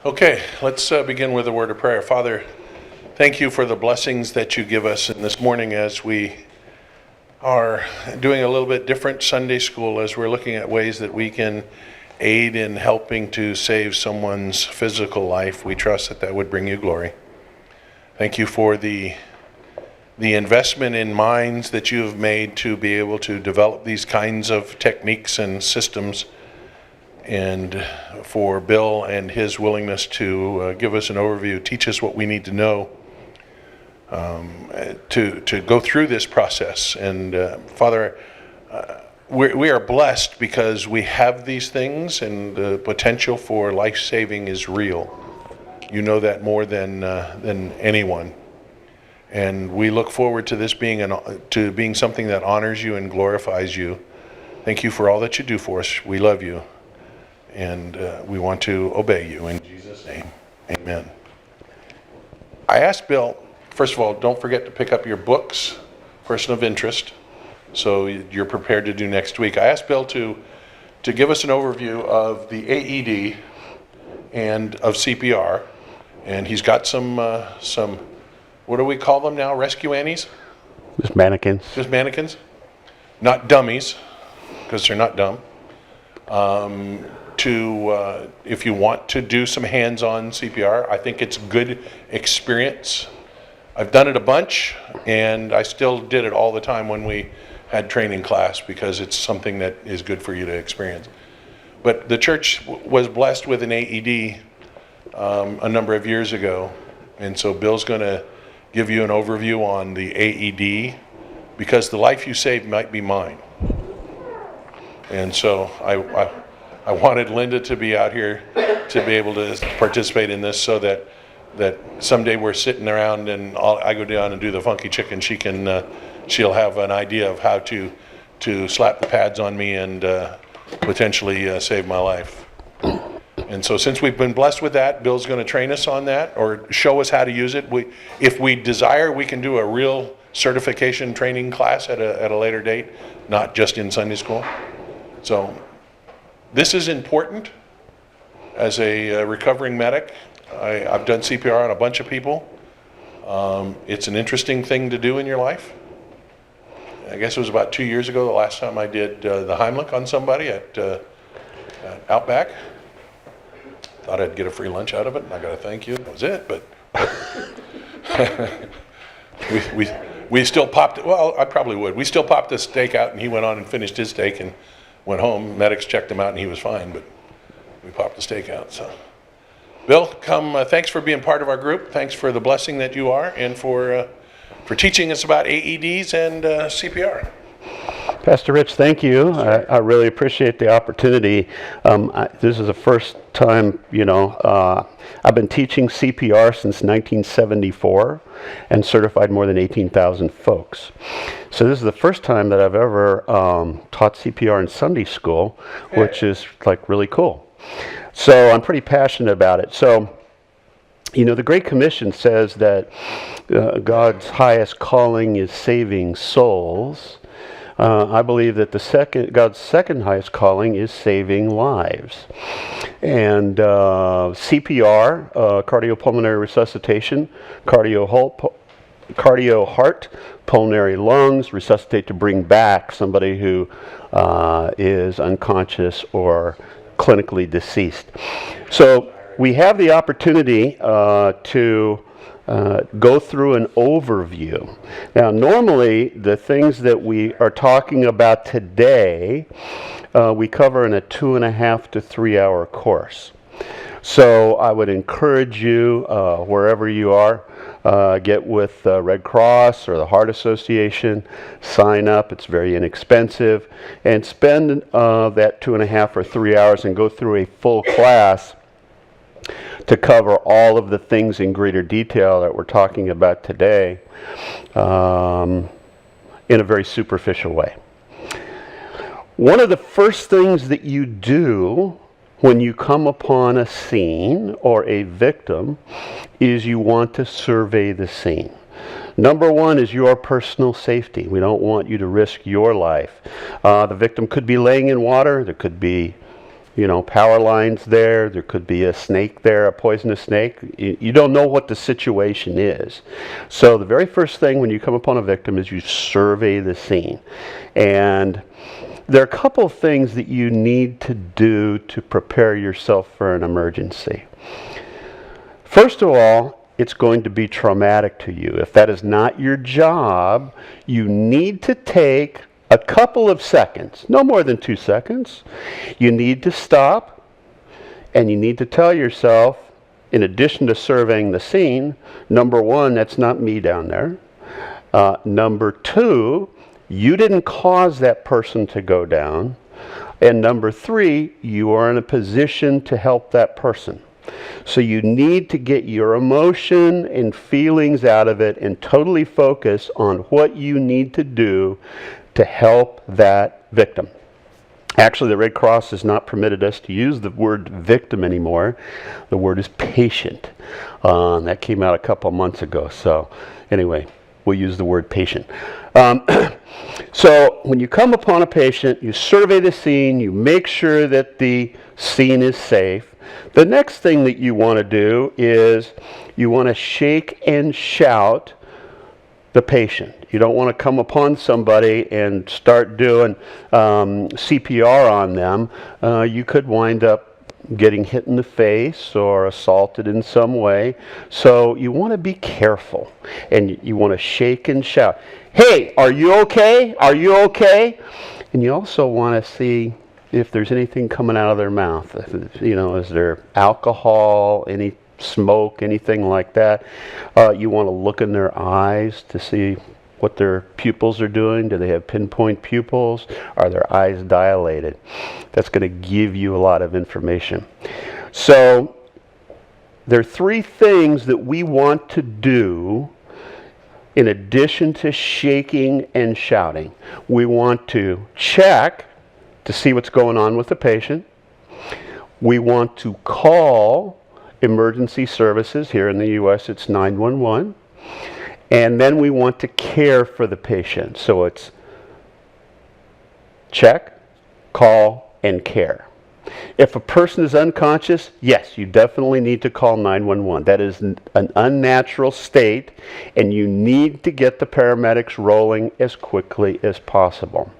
Okay, let's begin with a word of prayer. Father, thank you for the blessings that you give us. And this morning, as we are doing a little bit different Sunday school, as we're looking at ways that we can aid in helping to save someone's physical life, we trust that that would bring you glory. Thank you for the investment in minds that you have made to be able to develop these kinds of techniques and systems, and for Bill and his willingness to give us an overview, teach us what we need to know to go through this process. And Father, we are blessed because we have these things, and the potential for life-saving is real. You know that more than anyone. And we look forward to this being something that honors you and glorifies you. Thank you for all that you do for us. We love you. And we want to obey you in Jesus' name. Amen. I asked Bill, first of all, don't forget to pick up your books, Person of Interest, so you're prepared to do next week. I asked Bill to give us an overview of the AED and of CPR, and he's got some what do we call them now? Rescue Annies? Just mannequins. Just mannequins? Not dummies, because they're not dumb. If you want to do some hands-on CPR, I think it's good experience. I've done it a bunch, and I still did it all the time when we had training class, because it's something that is good for you to experience. But the church was blessed with an AED a number of years ago, and so Bill's going to give you an overview on the AED, because the life you saved might be mine. And so I wanted Linda to be out here to be able to participate in this, so that someday we're sitting around and I go down and do the funky chicken. She'll have an idea of how to slap the pads on me and potentially save my life. And so since we've been blessed with that, Bill's going to train us on that, or show us how to use it. If we desire, we can do a real certification training class at a later date, not just in Sunday school. So this is important. As a recovering medic, I've done CPR on a bunch of people. It's an interesting thing to do in your life. I guess it was about 2 years ago the last time I did the Heimlich on somebody at Outback. Thought I'd get a free lunch out of it, and I got to thank you. That was it, but we still popped it. Well, I probably would. We still popped the steak out, and he went on and finished his steak and went home. Medics checked him out, and he was fine, but we popped the steak out. So, Bill, come. Thanks for being part of our group. Thanks for the blessing that you are, and for teaching us about AEDs and CPR. Pastor Rich, thank you. I really appreciate the opportunity. This is the first time, I've been teaching CPR since 1974 and certified more than 18,000 folks. So this is the first time that I've ever taught CPR in Sunday school, which is really cool. So I'm pretty passionate about it. So, the Great Commission says that God's highest calling is saving souls. I believe that God's second highest calling is saving lives. And CPR, cardiopulmonary resuscitation, cardio heart, pulmonary lungs, resuscitate to bring back somebody who is unconscious or clinically deceased. So we have the opportunity to go through an overview. Now, normally, the things that we are talking about today, we cover in a 2.5 to 3 hour course. So I would encourage you, wherever you are, get with Red Cross or the Heart Association, sign up. It's very inexpensive, and spend that 2.5 or 3 hours and go through a full class to cover all of the things in greater detail that we're talking about today in a very superficial way. One of the first things that you do when you come upon a scene or a victim is you want to survey the scene. Number one is your personal safety. We don't want you to risk your life. The victim could be laying in water. There could be power lines there. There could be a snake there, a poisonous snake. You don't know what the situation is. So the very first thing when you come upon a victim is you survey the scene. And there are a couple of things that you need to do to prepare yourself for an emergency. First of all, it's going to be traumatic to you. If that is not your job, you need to take a couple of seconds, no more than 2 seconds. You need to stop, and you need to tell yourself, in addition to surveying the scene, number one, that's not me down there. Number two, you didn't cause that person to go down. And number three, you are in a position to help that person. So you need to get your emotion and feelings out of it and totally focus on what you need to do to help that victim. Actually, the Red Cross has not permitted us to use the word victim anymore. The word is patient. That came out a couple months ago. So anyway, we'll use the word patient. So when you come upon a patient, you survey the scene, you make sure that the scene is safe. The next thing that you want to do is you want to shake and shout the patient. You don't want to come upon somebody and start doing CPR on them. You could wind up getting hit in the face or assaulted in some way. So you want to be careful, and you want to shake and shout, "Hey, are you okay? Are you okay?" And you also want to see if there's anything coming out of their mouth. Is there alcohol, any smoke, anything like that. You want to look in their eyes to see what their pupils are doing. Do they have pinpoint pupils? Are their eyes dilated? That's going to give you a lot of information. So there are 3 things that we want to do in addition to shaking and shouting. We want to check to see what's going on with the patient. We want to call emergency services. Here in the U.S. it's 911. And then we want to care for the patient. So it's check, call, and care. If a person is unconscious, yes, you definitely need to call 911. That is an unnatural state, and you need to get the paramedics rolling as quickly as possible.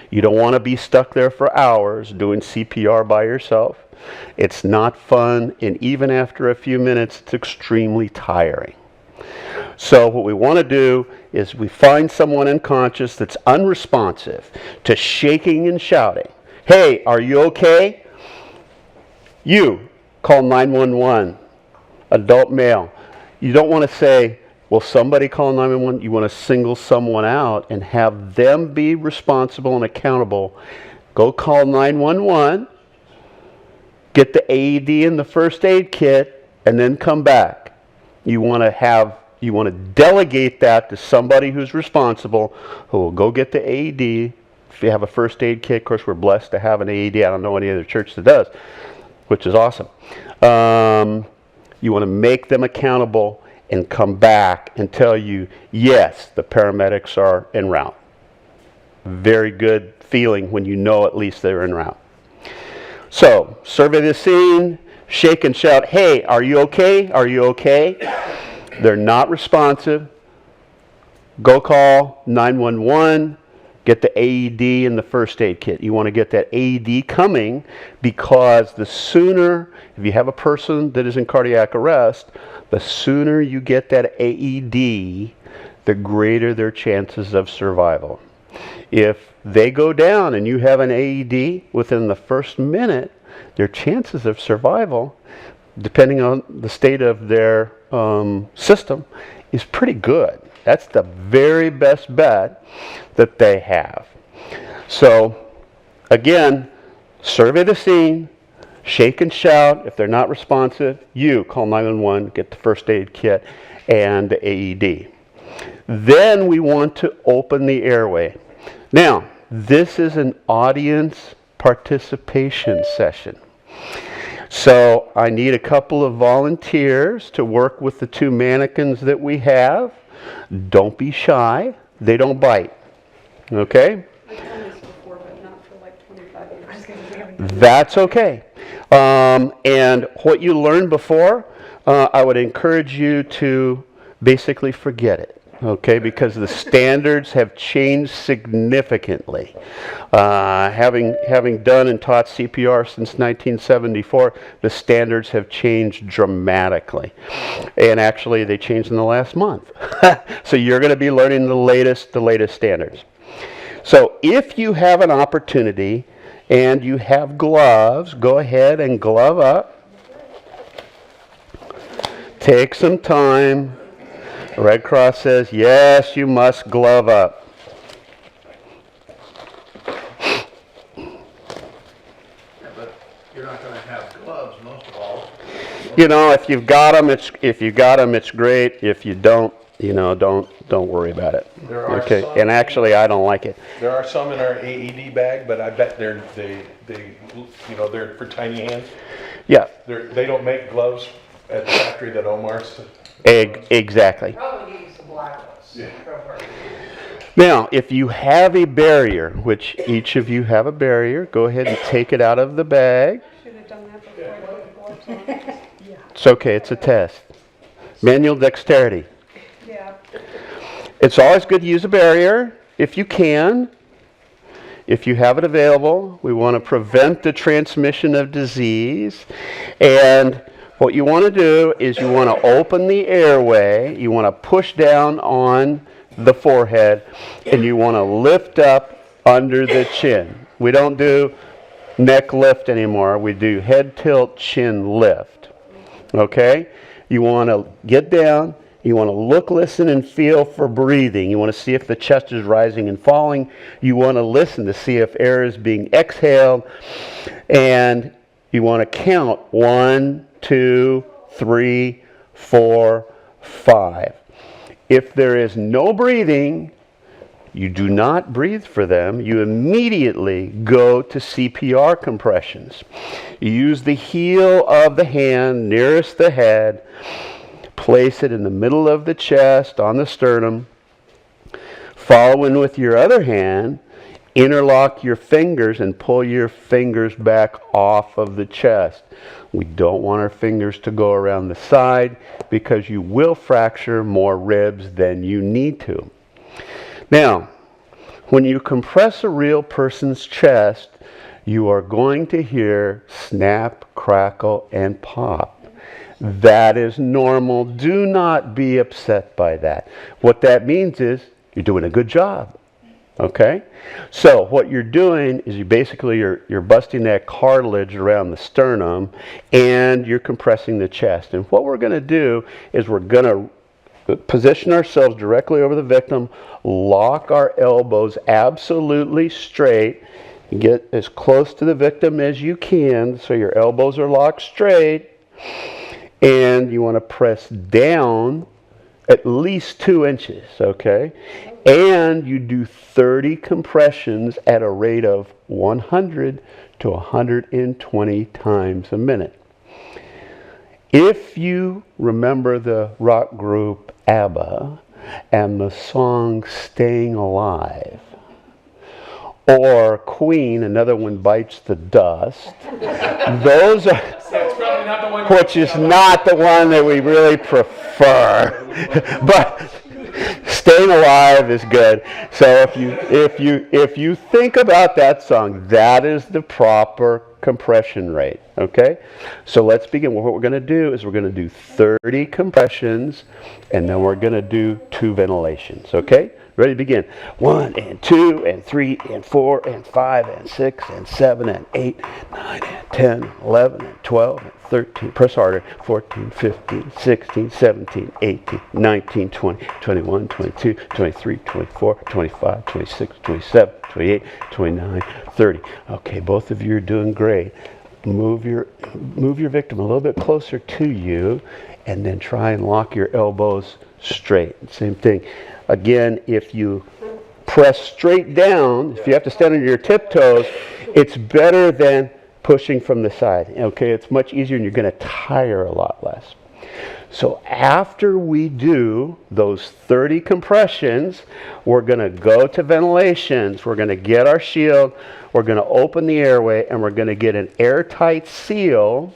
You don't want to be stuck there for hours doing CPR by yourself. It's not fun, and even after a few minutes, it's extremely tiring. So what we want to do is we find someone unconscious that's unresponsive to shaking and shouting. "Hey, are you okay?" You call 911, adult male. You don't want to say, "Will somebody call 911?" You want to single someone out and have them be responsible and accountable. Go call 911, get the AED and the first aid kit, and then come back. You want to delegate that to somebody who's responsible, who will go get the AED. If you have a first aid kit, of course, we're blessed to have an AED. I don't know any other church that does, which is awesome. You want to make them accountable and come back and tell you, yes, the paramedics are en route. Very good feeling when you know at least they're en route. So, survey the scene, shake and shout, "Hey, are you okay? Are you okay?" They're not responsive. Go call 911, get the AED and the first aid kit. You want to get that AED coming, because the sooner, if you have a person that is in cardiac arrest, the sooner you get that AED, the greater their chances of survival. If they go down and you have an AED within the first minute, their chances of survival, depending on the state of their system, is pretty good. That's the very best bet that they have. So, again, survey the scene, shake and shout. If they're not responsive, you call 911, get the first aid kit and the AED. Then we want to open the airway. Now, this is an audience participation session. So I need a couple of volunteers to work with the 2 mannequins that we have. Don't be shy. They don't bite. Okay? I've done this before, but not for like 25 years. That's okay. And what you learned before, I would encourage you to basically forget it. Okay, because the standards have changed significantly. Having done and taught CPR since 1974, the standards have changed dramatically. And actually, they changed in the last month. So you're going to be learning the latest standards. So if you have an opportunity and you have gloves, go ahead and glove up. Take some time. The Red Cross says, yes, you must glove up. Yeah, but you're not going to have gloves most of all. You know, if you've got them, it's great. If you don't, don't worry about it. There are Okay. some, And actually, I don't like it. There are some in our AED bag, but I bet they're for tiny hands. Yeah. They don't make gloves at the factory that Omar's. Exactly. Probably need some black ones. Yeah. Now, if you have a barrier, which each of you have a barrier, go ahead and take it out of the bag. Should have done that before I put the gloves on. Yeah. It's okay. It's a test. Manual dexterity. Yeah. It's always good to use a barrier if you can. If you have it available, we want to prevent the transmission of disease. And what you want to do is you want to open the airway, you want to push down on the forehead, and you want to lift up under the chin. We don't do neck lift anymore. We do head tilt, chin lift. Okay? You want to get down. You want to look, listen, and feel for breathing. You want to see if the chest is rising and falling. You want to listen to see if air is being exhaled. And you want to count 1, 2, 3, 4, 5. If there is no breathing, you do not breathe for them. You immediately go to CPR compressions. You use the heel of the hand nearest the head. Place it in the middle of the chest, on the sternum. Following with your other hand, interlock your fingers and pull your fingers back off of the chest. We don't want our fingers to go around the side because you will fracture more ribs than you need to. Now, when you compress a real person's chest, you are going to hear snap, crackle, and pop. That is normal. Do not be upset by that. What that means is you're doing a good job. Okay? So what you're doing is you're busting that cartilage around the sternum and you're compressing the chest. And what we're going to do is we're going to position ourselves directly over the victim, lock our elbows absolutely straight, get as close to the victim as you can so your elbows are locked straight. And you want to press down at least 2 inches, okay? And you do 30 compressions at a rate of 100 to 120 times a minute. If you remember the rock group ABBA and the song Staying Alive, or Queen, Another One Bites the Dust, those are... which is not the one that we really prefer, but Staying Alive is good. So if you think about that song, that is the proper compression rate. Okay, so let's begin. What we're going to do is we're going to do 30 compressions, and then we're going to do 2 ventilations. Okay. Ready to begin. 1 and 2 and 3 and 4 and 5 and 6 and 7 and 8, 9 and 10, 11 and 12 and 13. Press harder. 14, 15, 16, 17, 18, 19, 20, 21, 22, 23, 24, 25, 26, 27, 28, 29, 30. Okay, both of you are doing great. Move your victim a little bit closer to you, and then try and lock your elbows straight. Same thing. Again, if you press straight down, if you have to stand on your tiptoes, it's better than pushing from the side. Okay, it's much easier and you're going to tire a lot less. So after we do those 30 compressions, we're going to go to ventilations. We're going to get our shield. We're going to open the airway, and we're going to get an airtight seal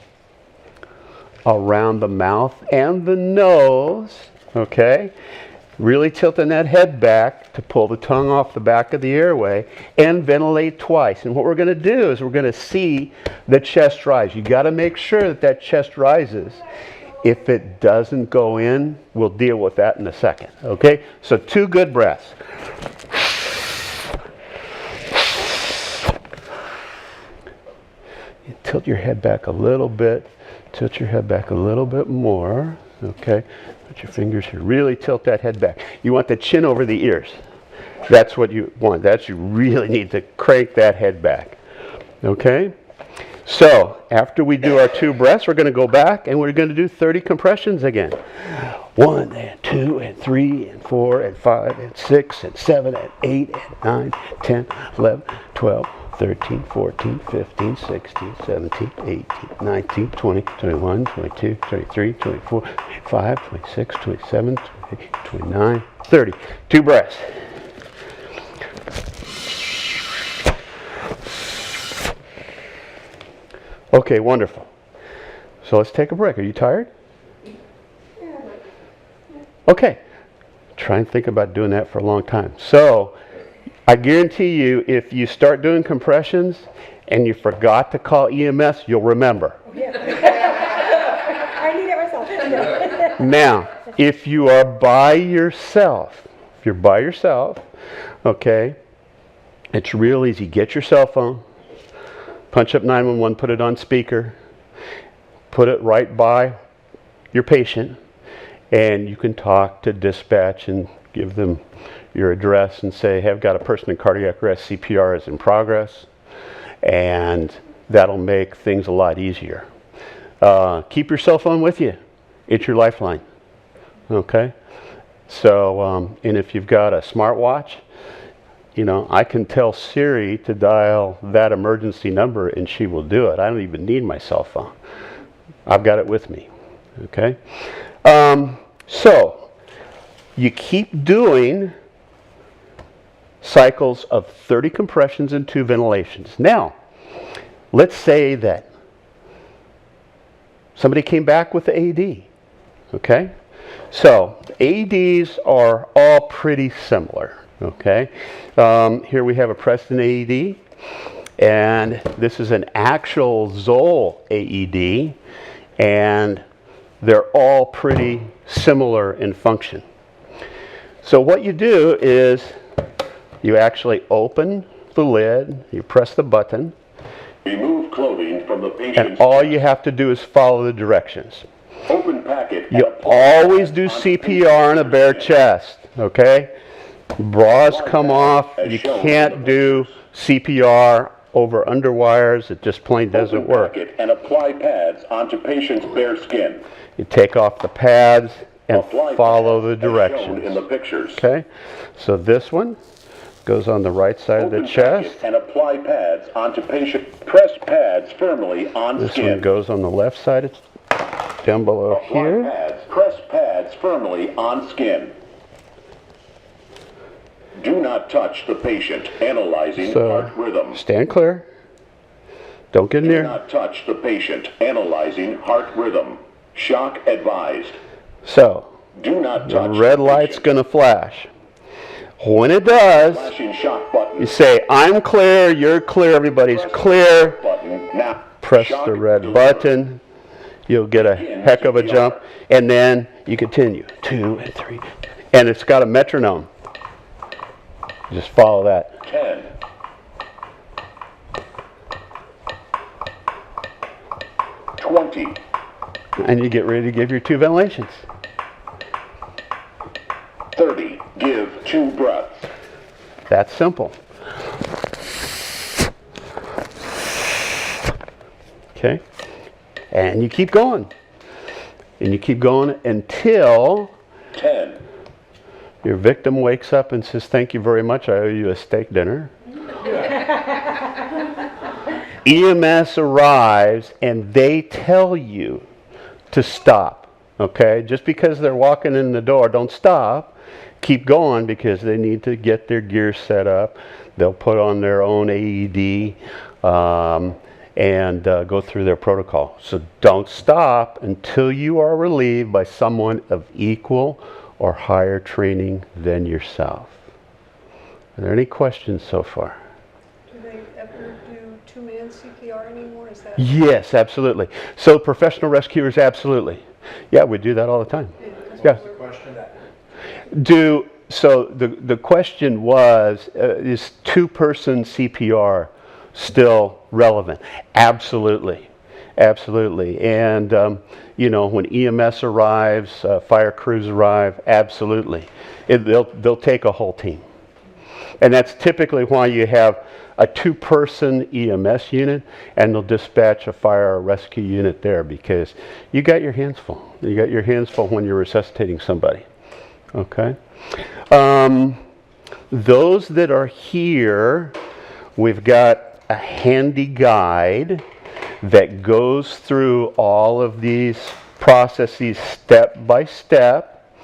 around the mouth and the nose, okay? Really tilting that head back to pull the tongue off the back of the airway and ventilate twice. And what we're going to do is we're going to see the chest rise. You got to make sure that that chest rises. If it doesn't go in, we'll deal with that in a second, okay? So 2 good breaths. You tilt your head back a little bit. Tilt your head back a little bit more, okay? Put your fingers here. Really tilt that head back. You want the chin over the ears. That's what you want. You really need to crank that head back, okay? So after we do our 2 breaths, we're going to go back and we're going to do 30 compressions again. 1 and 2 and 3 and 4 and 5 and 6 and 7 and 8 and 9, 10, 11, 12, 13, 14, 15, 16, 17, 18, 19, 20, 21, 22, 23, 24, 25, 26, 27, 28, 29, 30. 2 breaths. Okay, wonderful. So let's take a break. Are you tired? Okay. Try and think about doing that for a long time. So I guarantee you, if you start doing compressions and you forgot to call EMS, you'll remember. I need it myself. Now, if you are by yourself, okay, it's real easy. Get your cell phone, punch up 911, put it on speaker, put it right by your patient, and you can talk to dispatch and give them your address and say, hey, I've got a person in cardiac arrest, CPR is in progress, and that'll make things a lot easier. Keep your cell phone with you. It's your lifeline, okay? So, and if you've got a smartwatch, you know, I can tell Siri to dial that emergency number and she will do it. I don't even need my cell phone. I've got it with me, okay? So, you keep doing cycles of 30 compressions and 2 ventilations. Now, let's say that somebody came back with the AED, okay? So, AEDs are all pretty similar, okay? Here we have a Preston AED, and this is an actual Sowell AED, and they're all pretty similar in function. So what you do is you actually open the lid, you press the button, remove clothing from the patient's and all you have to do is follow the directions. open packet. You always do CPR on a bare chest, okay? Bras come off. You can't do CPR over underwires. It just plain doesn't work. And apply pads onto patient's bare skin. You take off the pads and Apply follow the pads as shown directions. in the pictures. Okay? So this one goes on the right side of the Open chest. packet and apply pads onto patient. Press pads firmly on This skin. one goes on the left side. It's down below Apply here. pads. Press pads firmly on skin. Do not touch the patient. Analyzing So heart rhythm. stand clear. Don't get Do near. not touch the patient. Analyzing heart rhythm. Shock advised. So Do not the touch red the light's patient. going to flash. When it does, Flashing shock button. you say, I'm clear, you're clear, everybody's Press the clear. button. Now, Press shock the red delivered. button. You'll get a heck of a jump. And then you continue. 2 and 3. And it's got a metronome. Just follow that. 10. 20. And you get ready to give your 2 ventilations. 30. Give 2 breaths. That's simple. Okay? And you keep going. And you keep going until 10. your victim wakes up and says, thank you very much, I owe you a steak dinner. EMS arrives and they tell you to stop. Okay, just because they're walking in the door, don't stop. Keep going because they need to get their gear set up. They'll put on their own AED and go through their protocol. So don't stop until you are relieved by someone of equal or higher training than yourself. Are there any questions so far? Do they ever do two-man CPR anymore? Is that? Yes, absolutely. So professional rescuers, absolutely. Yeah, we do that all the time. Yeah. So the question was, is two-person CPR still relevant? Absolutely. Absolutely. And, you know, when EMS arrives, fire crews arrive, absolutely. They'll take a whole team. And that's typically why you have a two-person EMS unit, and they'll dispatch a fire or rescue unit there because you got your hands full. You got your hands full when you're resuscitating somebody. Okay? Those that are here, we've got a handy guide that goes through all of these processes step by step.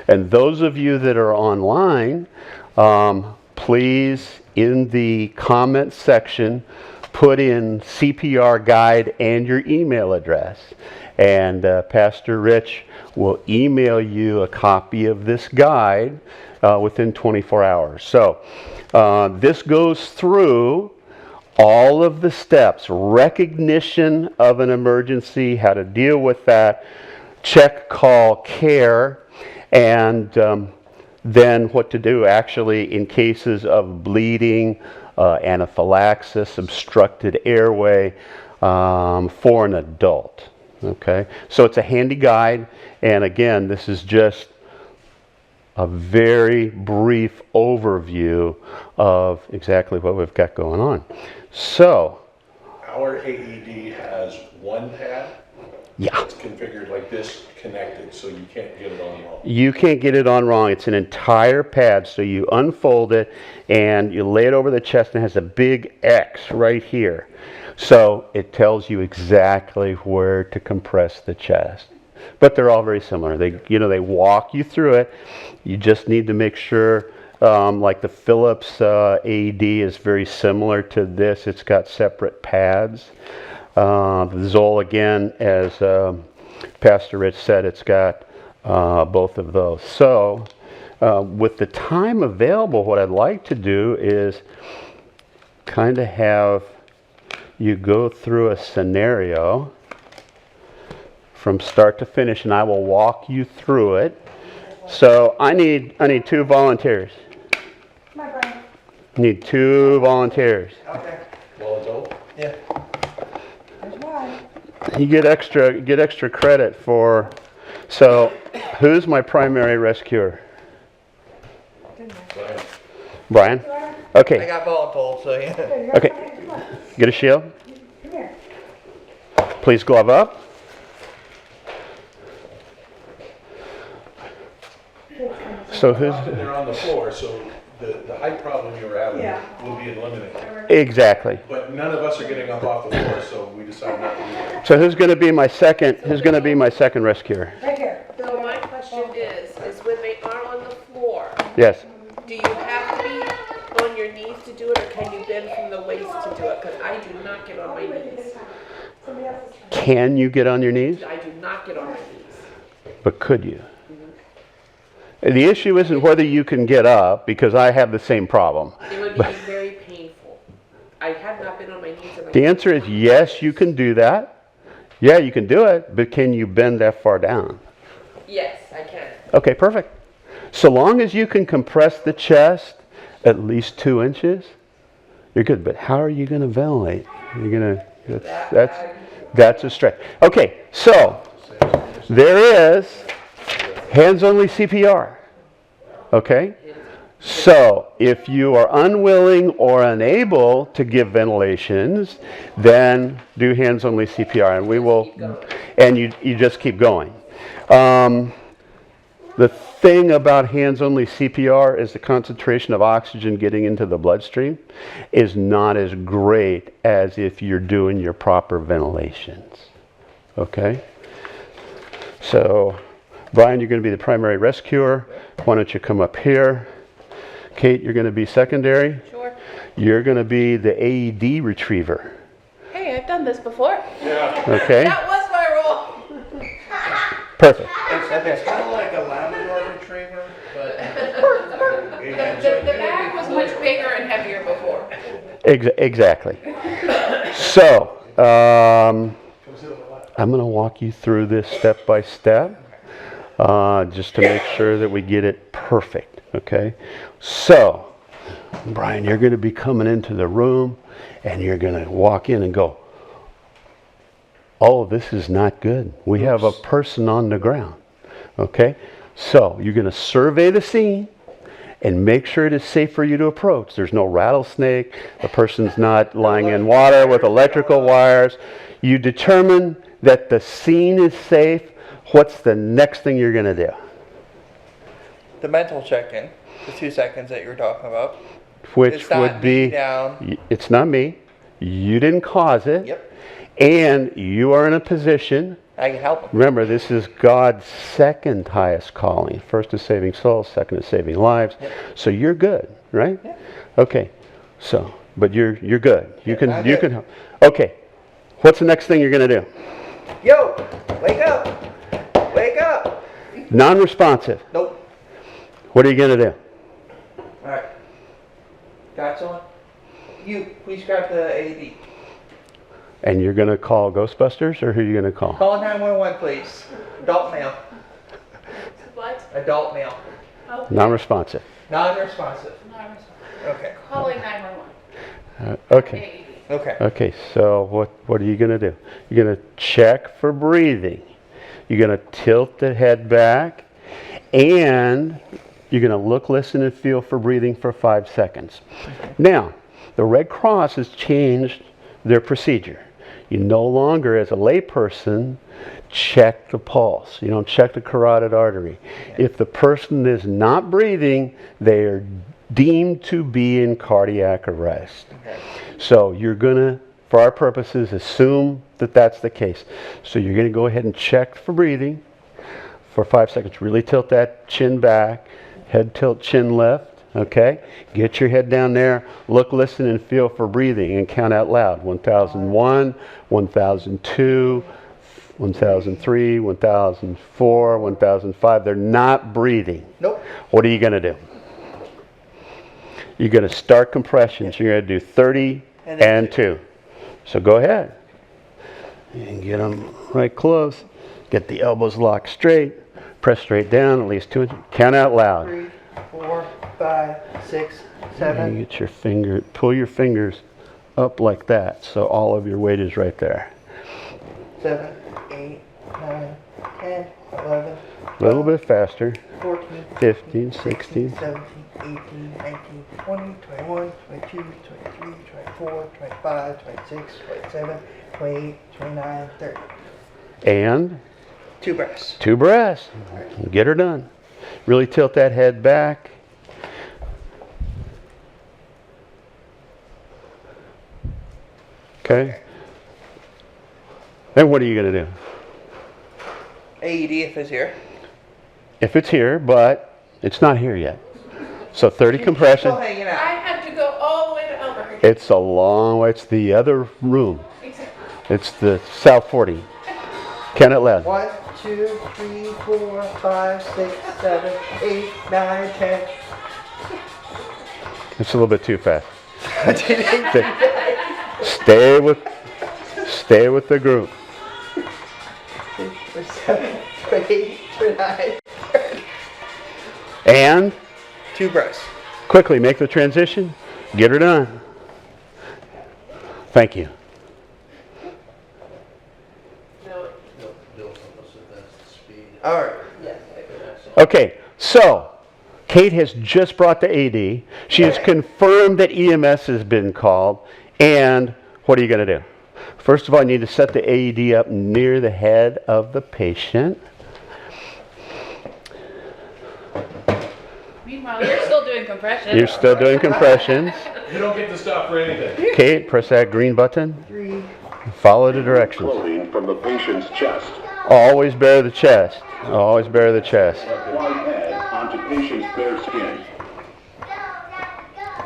And those of you that are online, please, in the comment section, put in CPR guide and your email address. And Pastor Rich will email you a copy of this guide within 24 hours. So this goes through all of the steps: recognition of an emergency, how to deal with that, check, call, care, and then what to do actually in cases of bleeding, anaphylaxis, obstructed airway for an adult. Okay, so it's a handy guide, and again, this is just a very brief overview of exactly what we've got going on. So, Our AED has one pad. yeah. It's configured like this, connected, so you can't get it on wrong. You can't get it on wrong. It's an entire pad, so you unfold it and you lay it over the chest, and it has a big X right here. So it tells you exactly where to compress the chest. But they're all very similar. They walk you through it. You just need to make sure, like the Philips AED is very similar to this. It's got separate pads. The Sowell, again, as Pastor Rich said, it's got both of those. So with the time available, what I'd like to do is kind of have you go through a scenario from start to finish, and I will walk you through it. So I need 2 volunteers. Come on, Brian. Need 2 volunteers. Okay. Well, it's old. Yeah. There's one. You get extra credit for. So, who's my primary rescuer? Brian. I Okay. got voluntold, so yeah. There you go. Okay. Come on. Get a shield. Come here. Please glove up. So who's They're on the floor, so the height problem you were having Yeah. will be eliminated. exactly? But none of us are getting up off the floor, so we decided not to do that. So who's going to be my second? Who's going to be my second rescuer? Right here. So my question is when they are on the floor, Yes. do you have to be on your knees to do it, or can you bend from the waist to do it? Because I do not get on my knees. Somebody else's turn. Can you get on your knees? I do not get on my knees. But could you? The issue isn't whether you can get up, because I have the same problem. It would be very painful. I have not been on my knees. The answer is yes, you can do that. Yeah, you can do it, but can you bend that far down? Yes, I can. Okay, perfect. So long as you can compress the chest at least 2 inches, you're good. But how are you going to ventilate? You're going to, that's a stretch. Okay, so there is hands-only CPR. Okay? So if you are unwilling or unable to give ventilations, then do hands-only CPR, and we will, and you just keep going. The thing about hands-only CPR is the concentration of oxygen getting into the bloodstream is not as great as if you're doing your proper ventilations. Okay? So Brian, you're going to be the primary rescuer. Why don't you come up here? Kate, you're going to be secondary. Sure. You're going to be the AED retriever. Hey, I've done this before. Okay? That was my role. Perfect. It's kind of like a Labrador retriever, but The bag was much bigger and heavier before. Exactly. So, I'm going to walk you through this step by step, just to make sure that we get it perfect, okay? So, Brian, you're going to be coming into the room, and you're going to walk in and go, oh, this is not good. We have a person on the ground, okay? So, you're going to survey the scene, and make sure it is safe for you to approach. There's no rattlesnake. The person's not lying in water with electrical wires. You determine that the scene is safe. What's the next thing you're going to do? the mental check-in, the 2 seconds that you were talking about. Which It's not would be, me down. it's not me. You didn't cause it. Yep. And you are in a position. I can help them. Remember, this is God's second highest calling. First is saving souls, second is saving lives. Yep. So you're good, right? Yep. Okay. So, but you're good. You Yeah, can I'm you good. can help. Okay. What's the next thing you're going to do? Yo, wake up. Wake up. Non-responsive. Nope. What are you going to do? All right. Got someone? You, please grab the AED. And you're going to call Ghostbusters, or who are you going to call? Call 911, please. Adult male. What? Adult male. Okay. Non-responsive. Non-responsive. Non-responsive. Okay. Calling 911. Okay. AED. Okay. Okay, so what are you going to do? You're going to check for breathing. You're going to tilt the head back, and you're going to look, listen, and feel for breathing for 5 seconds. Now, the Red Cross has changed their procedure. You no longer, as a layperson, check the pulse. You don't check the carotid artery. If the person is not breathing, they are deemed to be in cardiac arrest. Okay. So you're going to, for our purposes, assume that that's the case. So you're going to go ahead and check for breathing for 5 seconds. Really tilt that chin back, head tilt, chin lift. Okay? Get your head down there, look, listen, and feel for breathing, and count out loud. 1001, 1002, 1003, 1004, 1005. They're not breathing. Nope. What are you going to do? You're going to start compressions. You're going to do 30 And then and 2. So go ahead. And get them right close. Get the elbows locked straight. Press straight down, at least 2 inches. Count out loud. 3, 4, 5, 6, And 7. you get your finger, pull your fingers up like that, so all of your weight is right there. 7, 8, 9, 10, 11, A little bit faster. 14, 15, 16. 17, 18, 19, 20, 21, 22, 23, 24, 25, 26, 27, 28, 29, 30. And 2 breaths. 2 breaths. Get her done. Really tilt that head back. Okay. Then what are you going to do? AED if it's here. If it's here, but it's not here yet. So 30 compression. Still hanging I out. had to go all the way to Albuquerque. It's a long way. It's the other room. Exactly. It's the South 40. Count it loud. 1, 2, 3, 4, 5, 6, 7, 8, 9, 10. It's a little bit too fast. Stay with the group. 7, 8, 9. And 2 breaths. quickly make the transition. Get her done. Thank you. All right. Okay, so Kate has just brought the AD. She has confirmed that EMS has been called. And what are you going to do? First of all, you need to set the AED up near the head of the patient. Meanwhile, you're still doing compression. You're still doing compressions. You don't get to stop for anything. Kate, press that green button. 3. Follow the directions. Clothing from the patient's chest. Always bare the chest. Always bare the chest. Apply pads onto patient's bare skin.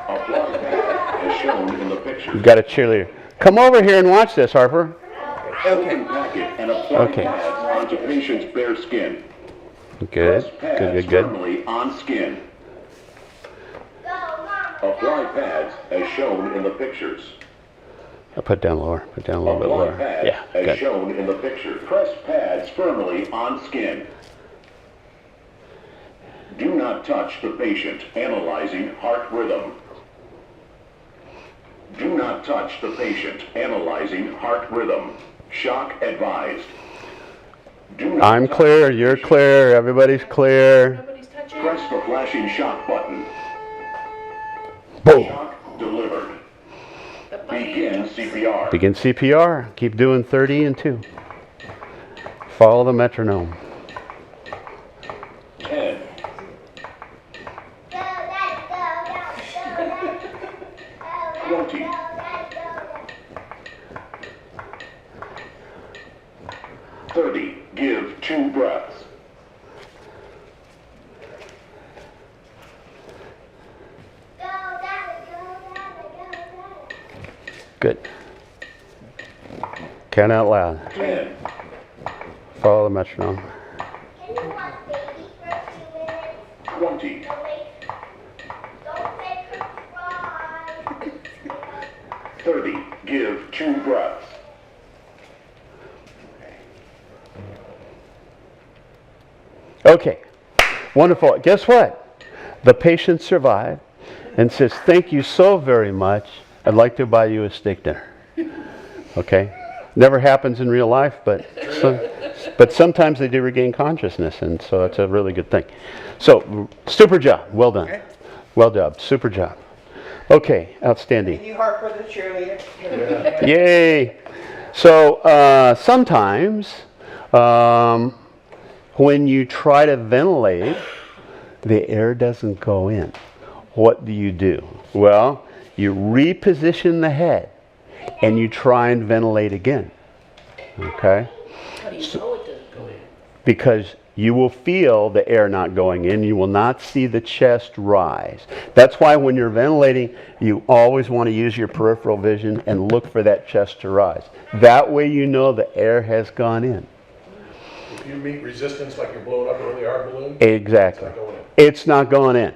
Apply pads as shown in the picture. You've got a cheerleader. Come over here and watch this, Harper. Open packet and apply Okay. pads onto patient's bare skin. Good, Press pads good, good, good. firmly on skin. Apply pads as shown in the pictures. I'll put down lower. Put down a little bit Apply lower. pads Yeah, as good. shown in the picture. Press pads firmly on skin. Do not touch the patient. Analyzing heart rhythm. Do not touch the patient. Analyzing heart rhythm. Shock advised. Do not I'm touch clear. the You're patient. clear. Everybody's clear. Nobody's touching? Press the flashing shock button. Boom. Shock delivered. The bunny. Begin CPR. Begin CPR. Keep doing 30 and 2. Follow the metronome. 10. 20. 30. Give 2 breaths. Good. Count out loud. 10. Follow the metronome. 20. 30. Give 2 breaths. Okay. Wonderful. Guess what? The patient survived and says, "Thank you so very much. I'd like to buy you a steak dinner." Okay? Never happens in real life, but sometimes they do regain consciousness, and so that's a really good thing. So, super job. Well done. Well done. Super job. Okay, outstanding. You heart for the cheerleader. Yay! So, sometimes when you try to ventilate, the air doesn't go in. What do? Well, you reposition the head and you try and ventilate again. Okay? How do you know it doesn't go in? Because you will feel the air not going in. You will not see the chest rise. That's why when you're ventilating, you always want to use your peripheral vision and look for that chest to rise. That way you know the air has gone in. If you meet resistance like you're blowing up a really hard balloon, Exactly. it's not going in. It's not going in.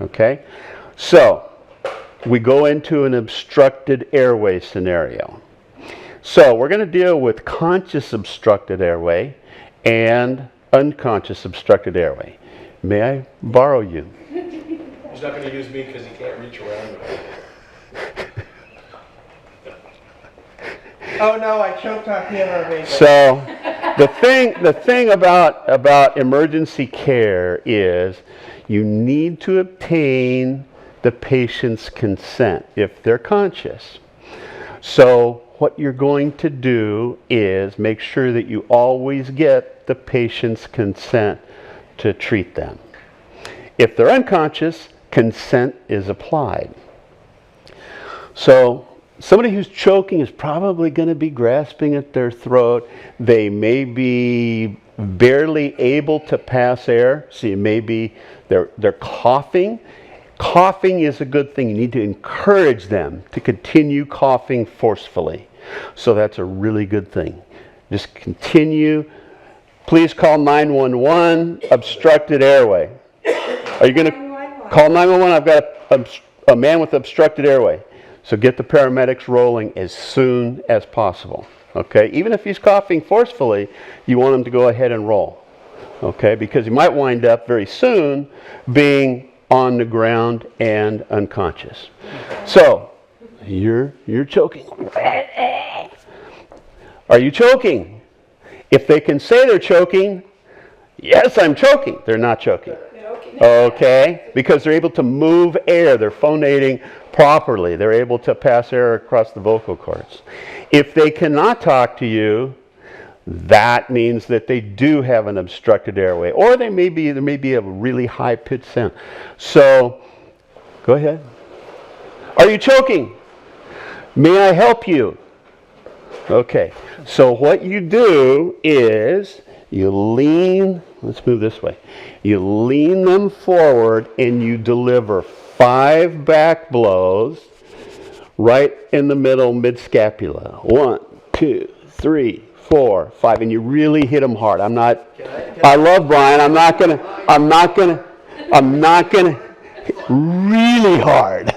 Okay? So, we go into an obstructed airway scenario. So, we're going to deal with conscious obstructed airway and unconscious obstructed airway. May I borrow you? He's not going to use me because he can't reach around with it. Oh no, I choked on peanut butter. So, the thing about emergency care is you need to obtain the patient's consent if they're conscious. So, what you're going to do is make sure that you always get the patient's consent to treat them. If they're unconscious, consent is applied. So, somebody who's choking is probably going to be grasping at their throat. They may be barely able to pass air. So maybe they're coughing. Coughing is a good thing. You need to encourage them to continue coughing forcefully. So that's a really good thing. Just continue. Please call 911, obstructed airway. Are you going to call 911? I've got a man with obstructed airway. So get the paramedics rolling as soon as possible. Okay? Even if he's coughing forcefully, you want him to go ahead and roll. Okay? Because he might wind up very soon being on the ground and unconscious. So, you're choking. Are you choking? If they can say they're choking, yes, I'm choking. They're not choking. Okay? Because they're able to move air. They're phonating properly. They're able to pass air across the vocal cords. If they cannot talk to you, that means that they do have an obstructed airway, or there may be a really high-pitched sound. So, go ahead. Are you choking? May I help you? Okay, so what you do is you lean, let's move this way. You lean them forward and you deliver 5 back blows right in the middle, mid-scapula. 1, 2, 3, 4, 5, and you really hit them hard. I love Brian. I'm not gonna, really hard.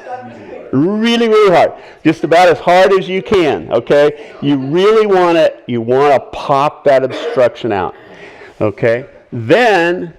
Really, really hard. Just about as hard as you can, okay? You really want to pop that obstruction out, okay? Then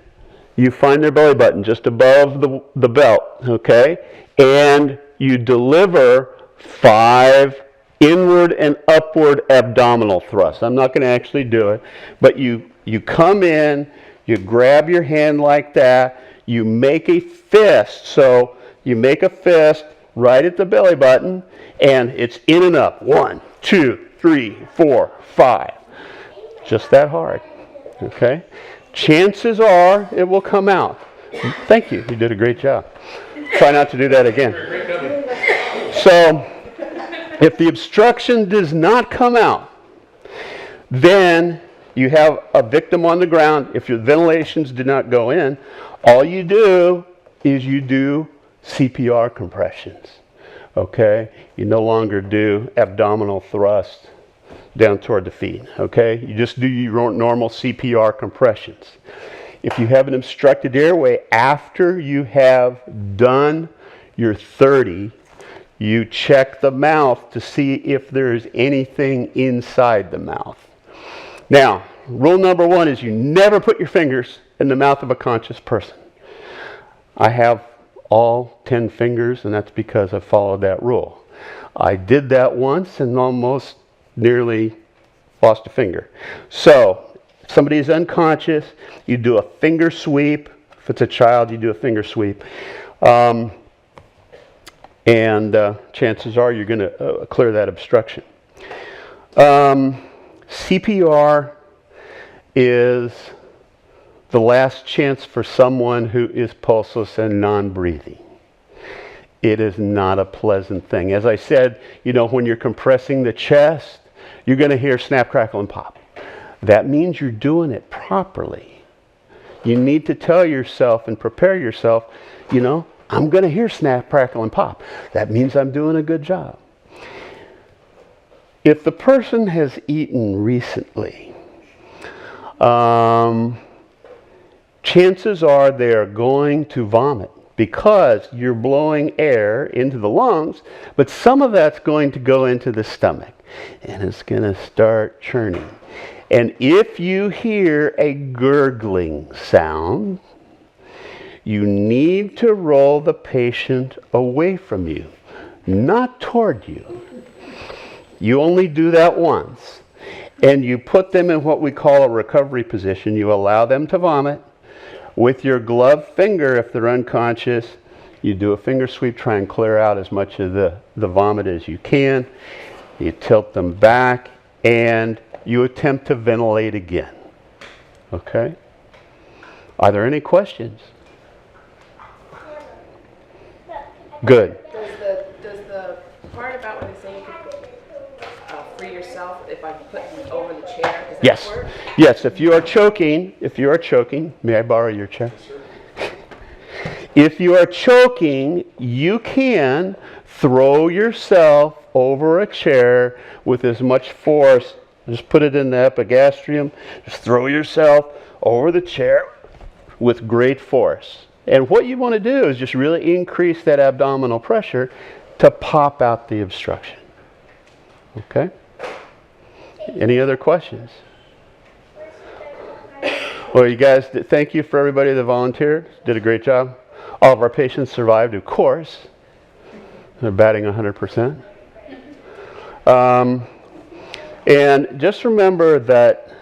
you find their belly button just above the belt, okay? And you deliver 5 inward and upward abdominal thrusts. I'm not going to actually do it, but you come in, you grab your hand like that, you make a fist. So you make a fist right at the belly button, and it's in and up. 1, 2, 3, 4, 5. Just that hard, okay? Chances are it will come out. Thank you. You did a great job. Try not to do that again. So, if the obstruction does not come out, then you have a victim on the ground. If your ventilations did not go in, all you do is you do CPR compressions, okay? You no longer do abdominal thrust down toward the feet, okay? You just do your normal CPR compressions. If you have an obstructed airway, after you have done your 30, you check the mouth to see if there's anything inside the mouth. Now, rule number 1 is you never put your fingers in the mouth of a conscious person. I have all 10 fingers, and that's because I followed that rule. I did that once and almost nearly lost a finger. So, if somebody is unconscious, you do a finger sweep. If it's a child, you do a finger sweep. Chances are you're going to clear that obstruction. CPR is the last chance for someone who is pulseless and non-breathing. It is not a pleasant thing. As I said, when you're compressing the chest, you're going to hear snap, crackle, and pop. That means you're doing it properly. You need to tell yourself and prepare yourself, I'm going to hear snap, crackle, and pop. That means I'm doing a good job. If the person has eaten recently, chances are they are going to vomit because you're blowing air into the lungs, but some of that's going to go into the stomach, and it's going to start churning. And if you hear a gurgling sound, you need to roll the patient away from you, not toward you. You only do that once. And you put them in what we call a recovery position. You allow them to vomit. With your gloved finger, if they're unconscious, you do a finger sweep, try and clear out as much of the vomit as you can. You tilt them back, and you attempt to ventilate again. Okay? Are there any questions? Good. Does the part about when they say you can free yourself if I'm putting over the chair, does that work? Yes, if you are choking, may I borrow your chair? If you are choking, you can throw yourself over a chair with as much force. Just put it in the epigastrium. Just throw yourself over the chair with great force. And what you want to do is just really increase that abdominal pressure to pop out the obstruction. Okay? Any other questions? Well, you guys, thank you for everybody that volunteered. Did a great job. All of our patients survived, of course. They're batting 100%. And just remember that,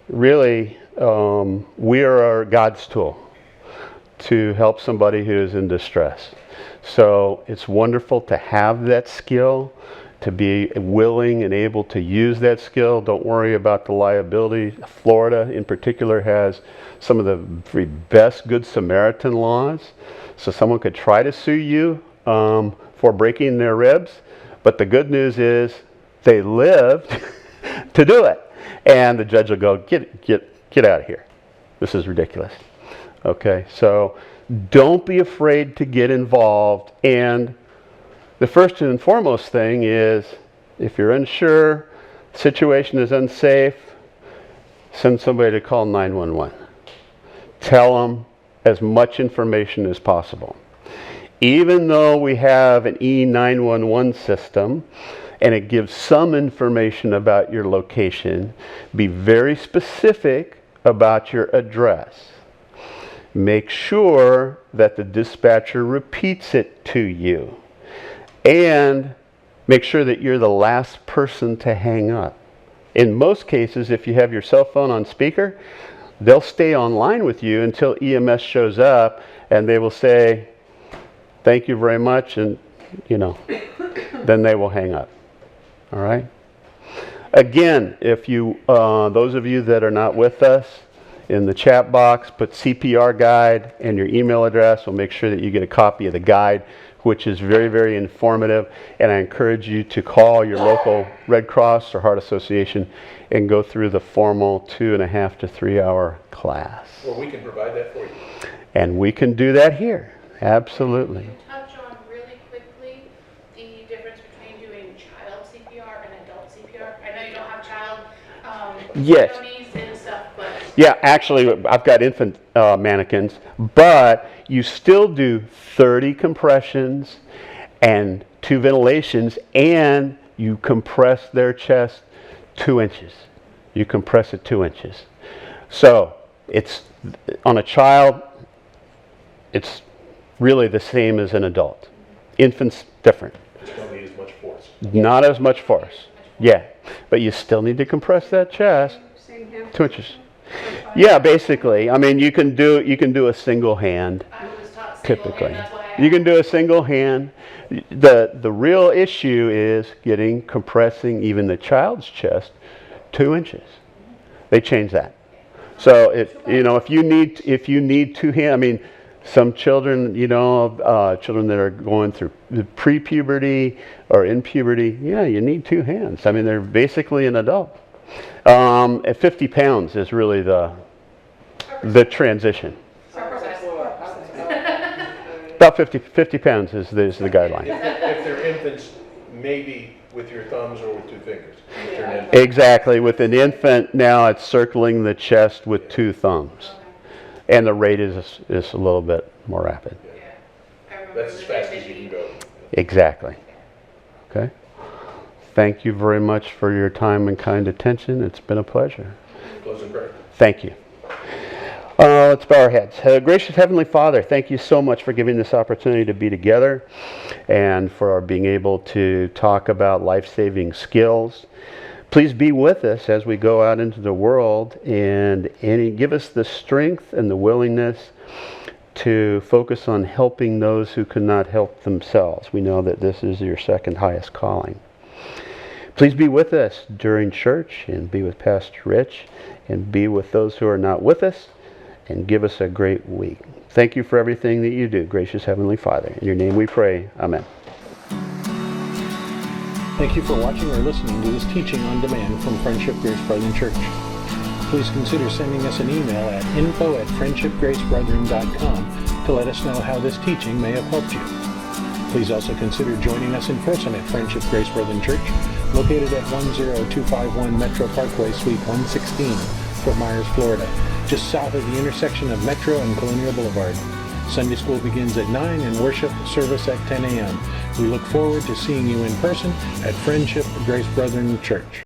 really, we are God's tool to help somebody who is in distress. So it's wonderful to have that skill, to be willing and able to use that skill. Don't worry about the liability. Florida, in particular, has some of the very best Good Samaritan laws. So someone could try to sue you for breaking their ribs, but the good news is they lived to do it. And the judge will go, get out of here. This is ridiculous. Okay, so don't be afraid to get involved. And the first and foremost thing is, if you're unsure, the situation is unsafe, send somebody to call 911. Tell them as much information as possible. Even though we have an E911 system, and it gives some information about your location, be very specific about your address. Make sure that the dispatcher repeats it to you. And make sure that you're the last person to hang up. In most cases, if you have your cell phone on speaker, they'll stay online with you until EMS shows up, and they will say, thank you very much, and then they will hang up. All right? Again, if you, those of you that are not with us, in the chat box, put CPR guide and your email address. We'll make sure that you get a copy of the guide, which is very, very informative. And I encourage you to call your local Red Cross or Heart Association and go through the formal 2.5 to 3 hour class. Well, we can provide that for you. And we can do that here. Absolutely. Touch on really quickly the difference between doing child CPR and adult CPR. I know you don't have child Yes. dummies and stuff, but Yeah, actually, I've got infant mannequins, but you still do 30 compressions and 2 ventilations, and you compress their chest 2 inches. You compress it 2 inches. So it's on a child, it's really the same as an adult. Infants, different. Just don't need as much force. Not as much force. Yeah, but you still need to compress that chest Same hand. 2 inches. Yeah, basically. I mean, you can do a single hand. I was taught single Typically, hand, that's why I you can do a single hand. The real issue is compressing even the child's chest 2 inches. They changed that. So if you need 2 hands, I mean, some children, children that are going through the pre-puberty or in puberty, yeah, you need 2 hands. I mean, they're basically an adult. At 50 pounds is really the transition. About 50 pounds is the guideline. If they're infants, maybe with your thumbs or with 2 fingers. If they're an infant. Exactly. With an infant, now it's circling the chest with 2 thumbs. And the rate is a little bit more rapid. That's as fast as you can go. Exactly. Okay. Thank you very much for your time and kind attention. It's been a pleasure. Closing prayer. Thank you. Let's bow our heads. Gracious Heavenly Father, thank you so much for giving this opportunity to be together and for our being able to talk about life-saving skills. Please be with us as we go out into the world and give us the strength and the willingness to focus on helping those who could not help themselves. We know that this is your second highest calling. Please be with us during church and be with Pastor Rich and be with those who are not with us and give us a great week. Thank you for everything that you do, gracious Heavenly Father. In your name we pray. Amen. Thank you for watching or listening to this teaching on demand from Friendship Grace Brethren Church. Please consider sending us an email at info@friendshipgracebrethren.com to let us know how this teaching may have helped you. Please also consider joining us in person at Friendship Grace Brethren Church, located at 10251 Metro Parkway, Suite 116, Fort Myers, Florida, just south of the intersection of Metro and Colonial Boulevard. Sunday school begins at 9 and worship service at 10 a.m. We look forward to seeing you in person at Friendship Grace Brethren Church.